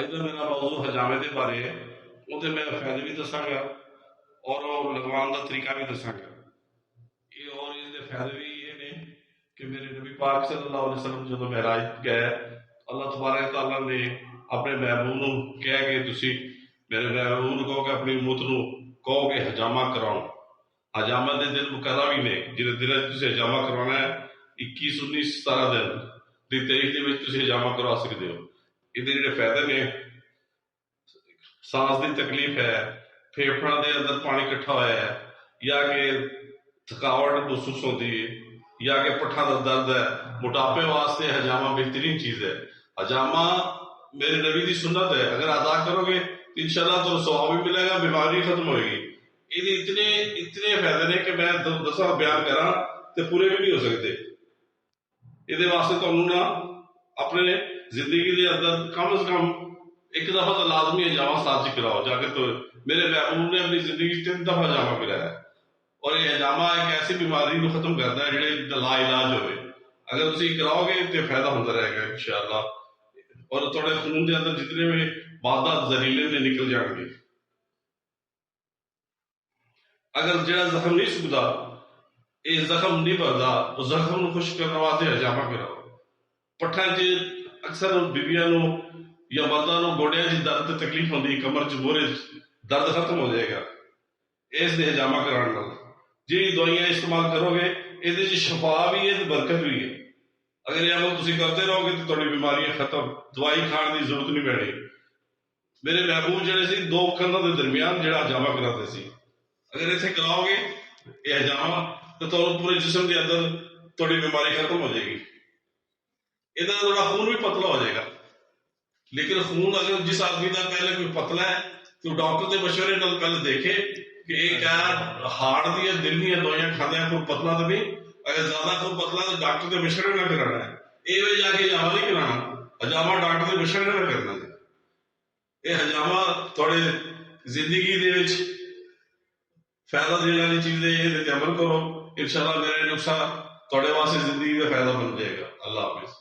ਅੱਜ ਦਾ ਮੇਰਾ ਮੌਜੂ ਹਜਾਮੇ ਦੇ ਬਾਰੇ ਹੈ। ਉਹਦੇ ਮੈਂ ਫਾਇਦੇ ਵੀ ਦੱਸਾਂਗਾ ਔਰ ਉਹ ਲਗਵਾਉਣ ਦਾ ਤਰੀਕਾ ਵੀ ਦੱਸਾਂਗਾ। ਇਹ ਔਰ ਇਹਦੇ ਫਾਇਦੇ ਵੀ ਇਹ ਨੇ ਕਿ ਮੇਰੇ ਨਬੀ ਪਾਕ ਸੱਲੱਲਾਹੁ ਅਲੈहि ਵਸੱਲਮ ਜਦੋਂ ਮਿਹਰਾਜ ਗਏ, ਅੱਲਾਹ ਤਬਾਰਕ ਤਾਲਾ ਨੇ ਆਪਣੇ ਮਹਿਬੂਬ ਨੂੰ ਕਿਹਾ ਕਿ ਤੁਸੀਂ ਮੇਰੇ ਮਹਿਬੂਬ ਨੂੰ ਕਹੋ ਕਿ ਆਪਣੀ ਉਮਤ ਨੂੰ ਕਹੋ ਕਿ ਹਜਾਮਾ ਕਰਾਉਣ। ਹਜਾਮਾ ਦੇ ਦਿਨ ਮੁਕਰਰਾ ਵੀ ਨੇ, ਜਿਹਦੇ ਦਿਨਾਂ 'ਚ ਤੁਸੀਂ ਹਜਾਮਾ ਕਰਵਾਉਣਾ ਹੈ 21, 19, 17 ਦਿਨ ਦੀ ਤਰੀਕ ਦੇ ਵਿੱਚ ਤੁਸੀਂ ਹਜਾਮਾ ਕਰਵਾ ਸਕਦੇ ਹੋ। ਇਹਦੇ ਜਿਹੜੇ ਫਾਇਦੇ ਨੇ, सांस की तकलीफ है, फेफड़ों के अंदर पानी इकट्ठा होया है, या कि थकावट महसूस होती है, या कि पट्ठा का दर्द है, मोटापे वास्ते हजामा बेहतरीन चीज है। हजामा मेरे नबी की सुन्नत है, अगर अदा करोगे तो इंशाल्लाह तो सवाब भी मिलेगा, बीमारी खत्म होगी। ये इतने इतने फायदे ने कि मैं दसा बयान करा तो पूरे भी नहीं हो सकते। ये वास्ते तुहानू ना अपने जिंदगी के अंदर कम से कम एक दफा तो लाजमी हजामा साथ कराओ जाके। तो मेरे महबूब ने अपनी जिंदगी 3 दफा हजामा कराया, और ये हजामा एक ऐसी बीमारी को खत्म करता है जो ला इलाज हो। अगर तुम कराओगे तो फायदा होता रहेगा इंशाअल्लाह, और थोड़े खून के अंदर जितने भी मादा जहरीले ने निकल जाएंगे। अगर जो जख्म नहीं सुखता, ये जख्म नहीं भरता, तो जख्म खुश्क करने वास्ते हजामा कराओ। पट्ठा च अक्सर बीबियां या मर्दा गोडिया च दर्द तकलीफ होती, कमर च मोहरे दर्द खत्म हो जाएगा इस हजामा कराने नाल। जी दवाइयां इस्तेमाल करोगे ये शफा भी है, बरकत भी है। अगर ये अमल तुम करते रहोगे तो थोड़ी बीमारियां खत्म, दवाई खाने की जरूरत नहीं पैनी। मेरे महबूब जड़े सी 2 कंधा के दरमियान जो हजामा कराते सी, अगर इतने कराओगे ये हजामा तो पूरे जिसम के अंदर थोड़ी बीमारी खत्म हो जाएगी। इधर थोड़ा खून भी पतला हो जाएगा। लेकिन खून अगर जिस आदमी का पहले कोई पतला है तो डॉक्टर के मशवरे नाल पहले देखे कि क्या हार्ट दी दिल दी दवाइयां खाने कोई पतला तो नहीं। अगर ज्यादा कोई पतला तो डॉक्टर के मशवरे ना कराना है। ये जाके हजामा नहीं कराना, हजामा डॉक्टर के मशवरे ना करना। ये हजामा थोड़े जिंदगी दे विच फायदा देने वाली चीज है, ये अमल करो इंशाअल्लाह। मेरे नुस्खा थोड़े वास्ते जिंदगी का फायदा बन जाएगा। अल्लाह हाफिज।